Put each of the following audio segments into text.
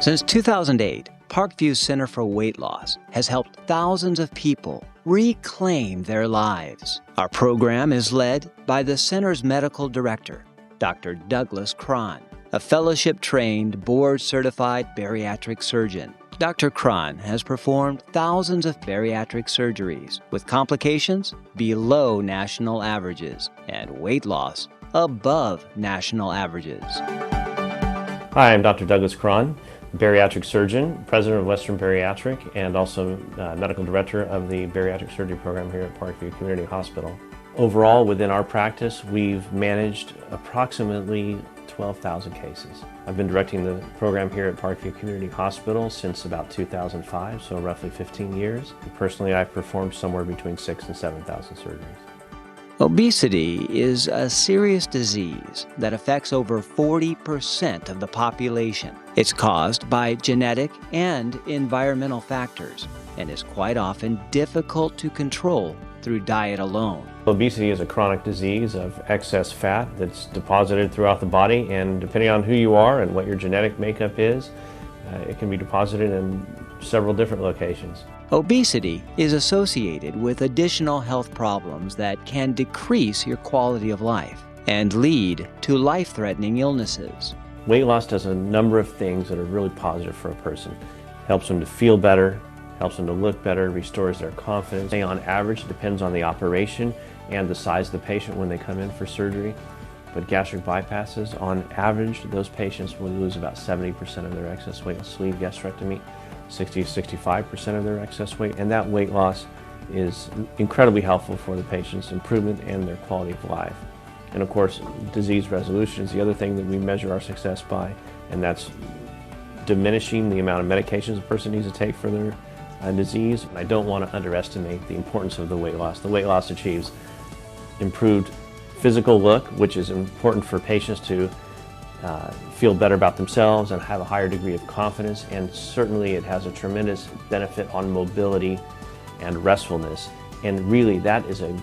Since 2008, Parkview Center for Weight Loss has helped thousands of people reclaim their lives. Our program is led by the center's medical director, Dr. Douglas Cron, a fellowship-trained, board-certified bariatric surgeon. Dr. Cron has performed thousands of bariatric surgeries with complications below national averages and weight loss above national averages. Hi, I'm Dr. Douglas Cron, bariatric surgeon, president of Western Bariatric, and also medical director of the bariatric surgery program here at Parkview Community Hospital. Overall, within our practice, we've managed approximately 12,000 cases. I've been directing the program here at Parkview Community Hospital since about 2005, so roughly 15 years. Personally, I've performed somewhere between 6,000 and 7,000 surgeries. Obesity is a serious disease that affects over 40% of the population. It's caused by genetic and environmental factors and is quite often difficult to control through diet alone. Obesity is a chronic disease of excess fat that's deposited throughout the body, and depending on who you are and what your genetic makeup is, it can be deposited in several different locations. Obesity is associated with additional health problems that can decrease your quality of life and lead to life-threatening illnesses. Weight loss does a number of things that are really positive for a person. Helps them to feel better, helps them to look better, restores their confidence. On average, it depends on the operation and the size of the patient when they come in for surgery. But gastric bypasses, on average, those patients will lose about 70% of their excess weight. Sleeve gastrectomy, 60 to 65% of their excess weight, and that weight loss is incredibly helpful for the patient's improvement and their quality of life. And of course, disease resolution is the other thing that we measure our success by, and that's diminishing the amount of medications a person needs to take for their disease. I don't want to underestimate the importance of the weight loss. The weight loss achieves improved physical look, which is important for patients to feel better about themselves and have a higher degree of confidence, and certainly it has a tremendous benefit on mobility and restfulness, and really that is a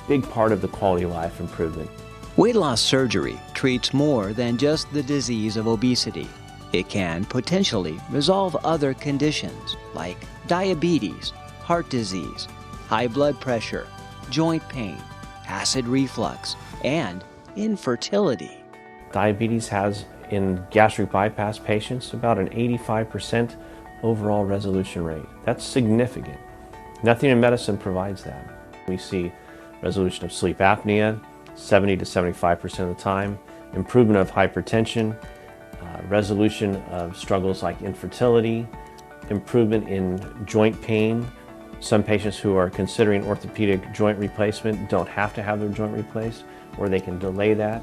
big part of the quality of life improvement. Weight loss surgery treats more than just the disease of obesity. It can potentially resolve other conditions like diabetes, heart disease, high blood pressure, joint pain, acid reflux, and infertility. Diabetes has, in gastric bypass patients, about an 85% overall resolution rate. That's significant. Nothing in medicine provides that. We see resolution of sleep apnea, 70 to 75% of the time, improvement of hypertension, resolution of struggles like infertility, improvement in joint pain. Some patients who are considering orthopedic joint replacement don't have to have their joint replaced, or they can delay that.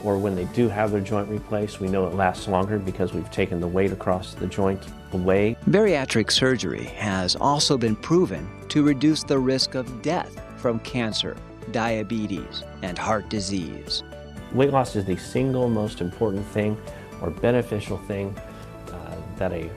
Or when they do have their joint replaced, we know it lasts longer because we've taken the weight across the joint away. Bariatric surgery has also been proven to reduce the risk of death from cancer, diabetes, and heart disease. Weight loss is the single most important thing or beneficial thing that a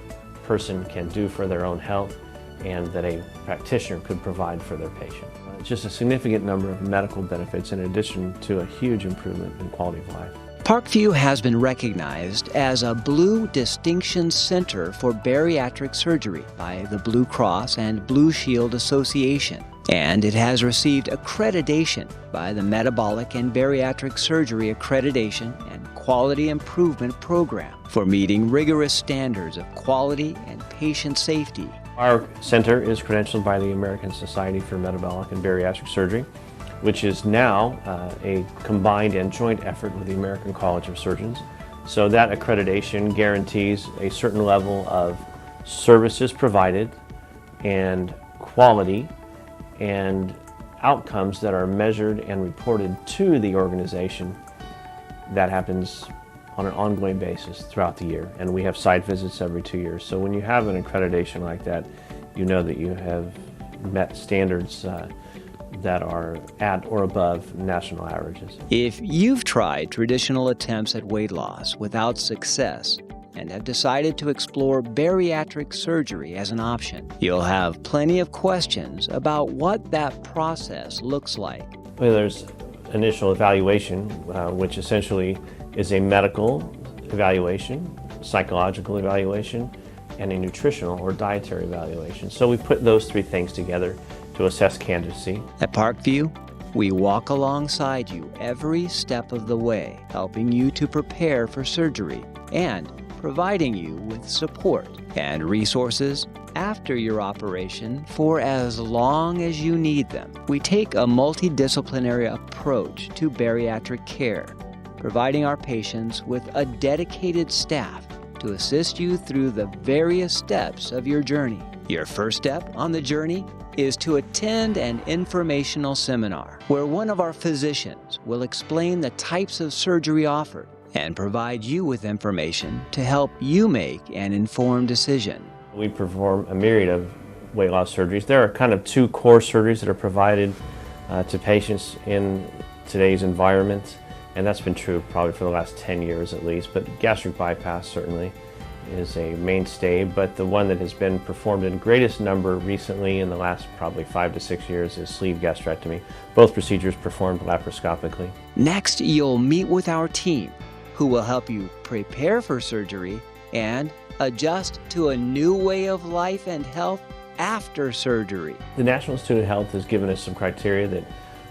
person can do for their own health and that a practitioner could provide for their patient. It's just a significant number of medical benefits in addition to a huge improvement in quality of life. Parkview has been recognized as a Blue Distinction Center for Bariatric Surgery by the Blue Cross and Blue Shield Association, and it has received accreditation by the Metabolic and Bariatric Surgery Accreditation and Quality Improvement Program for meeting rigorous standards of quality and patient safety. Our center is credentialed by the American Society for Metabolic and Bariatric Surgery, which is now a combined and joint effort with the American College of Surgeons. So that accreditation guarantees a certain level of services provided and quality and outcomes that are measured and reported to the organization. That happens on an ongoing basis throughout the year, and we have site visits every 2 years. So when you have an accreditation like that, you know that you have met standards that are at or above national averages. If you've tried traditional attempts at weight loss without success and have decided to explore bariatric surgery as an option, you'll have plenty of questions about what that process looks like. Well, there's initial evaluation, which essentially is a medical evaluation, psychological evaluation, and a nutritional or dietary evaluation. So we put those three things together to assess candidacy. At Parkview, we walk alongside you every step of the way, helping you to prepare for surgery and providing you with support and resources after your operation for as long as you need them. We take a multidisciplinary approach to bariatric care, providing our patients with a dedicated staff to assist you through the various steps of your journey. Your first step on the journey is to attend an informational seminar where one of our physicians will explain the types of surgery offered and provide you with information to help you make an informed decision. We perform a myriad of weight loss surgeries. There are kind of two core surgeries that are provided to patients in today's environment, and that's been true probably for the last 10 years at least, but gastric bypass certainly is a mainstay, but the one that has been performed in greatest number recently in the last probably 5 to 6 years is sleeve gastrectomy. Both procedures performed laparoscopically. Next, you'll meet with our team, who will help you prepare for surgery and adjust to a new way of life and health after surgery. The National Institute of Health has given us some criteria that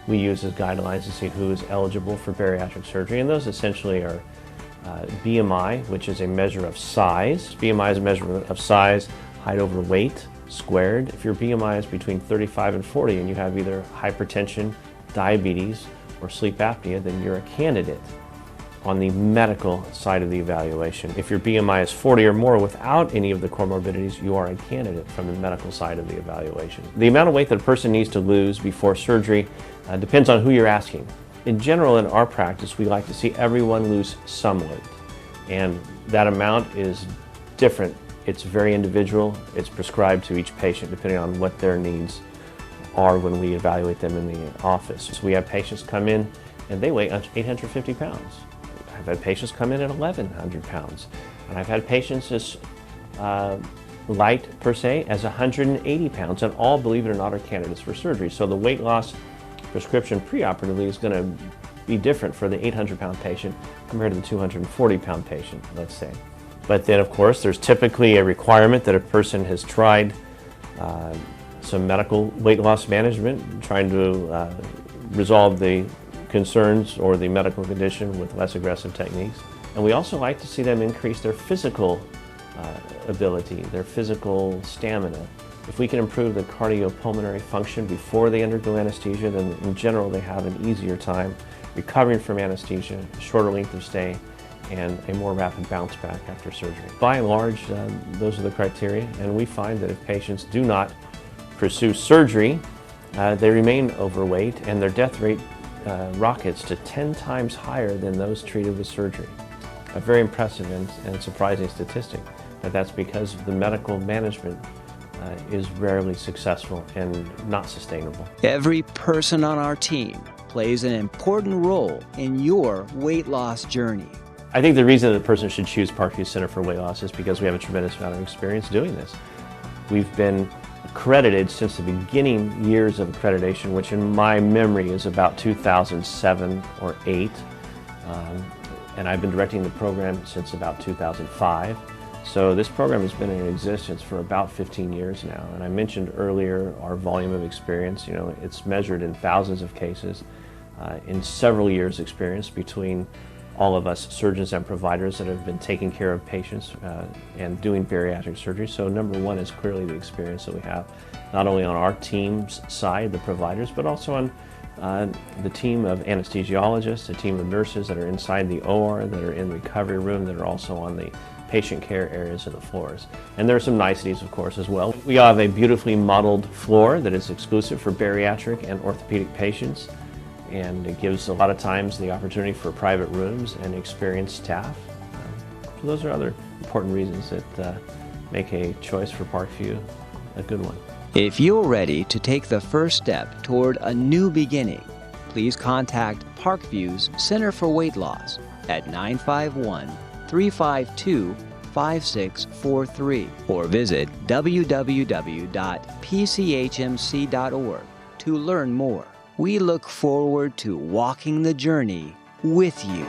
we use as guidelines to see who is eligible for bariatric surgery, and those essentially are BMI, which is a measure of size. BMI is a measurement of size, height over weight, squared. If your BMI is between 35 and 40 and you have either hypertension, diabetes, or sleep apnea, then you're a candidate on the medical side of the evaluation. If your BMI is 40 or more without any of the comorbidities, you are a candidate from the medical side of the evaluation. The amount of weight that a person needs to lose before surgery depends on who you're asking. In general, in our practice, we like to see everyone lose some weight, and that amount is different. It's very individual. It's prescribed to each patient depending on what their needs are when we evaluate them in the office. So we have patients come in and they weigh 850 pounds. I've had patients come in at 1,100 pounds, and I've had patients as light per se as 180 pounds, and all, believe it or not, are candidates for surgery. So the weight loss prescription preoperatively is going to be different for the 800-pound patient compared to the 240-pound patient, let's say. But then, of course, there's typically a requirement that a person has tried some medical weight loss management, trying to resolve the concerns or the medical condition with less aggressive techniques. And we also like to see them increase their physical ability, their physical stamina. If we can improve the cardiopulmonary function before they undergo anesthesia, then in general they have an easier time recovering from anesthesia, a shorter length of stay, and a more rapid bounce back after surgery. By and large, those are the criteria, and we find that if patients do not pursue surgery, they remain overweight, and their death rate rockets to 10 times higher than those treated with surgery. A very impressive and surprising statistic, but that's because the medical management is rarely successful and not sustainable. Every person on our team plays an important role in your weight loss journey. I think the reason that a person should choose Parkview Center for Weight Loss is because we have a tremendous amount of experience doing this. We've been accredited since the beginning years of accreditation, which in my memory is about 2007 or 8. And I've been directing the program since about 2005. So this program has been in existence for about 15 years now. And I mentioned earlier our volume of experience. You know, it's measured in thousands of cases, in several years' experience between all of us surgeons and providers that have been taking care of patients and doing bariatric surgery. So number one is clearly the experience that we have, not only on our team's side, the providers, but also on the team of anesthesiologists, the team of nurses that are inside the OR, that are in the recovery room, that are also on the patient care areas of the floors. And there are some niceties, of course, as well. We have a beautifully modeled floor that is exclusive for bariatric and orthopedic patients, and it gives a lot of times the opportunity for private rooms and experienced staff. So those are other important reasons that make a choice for Parkview a good one. If you're ready to take the first step toward a new beginning, please contact Parkview's Center for Weight Loss at 951-352-5643 or visit www.pchmc.org to learn more. We look forward to walking the journey with you.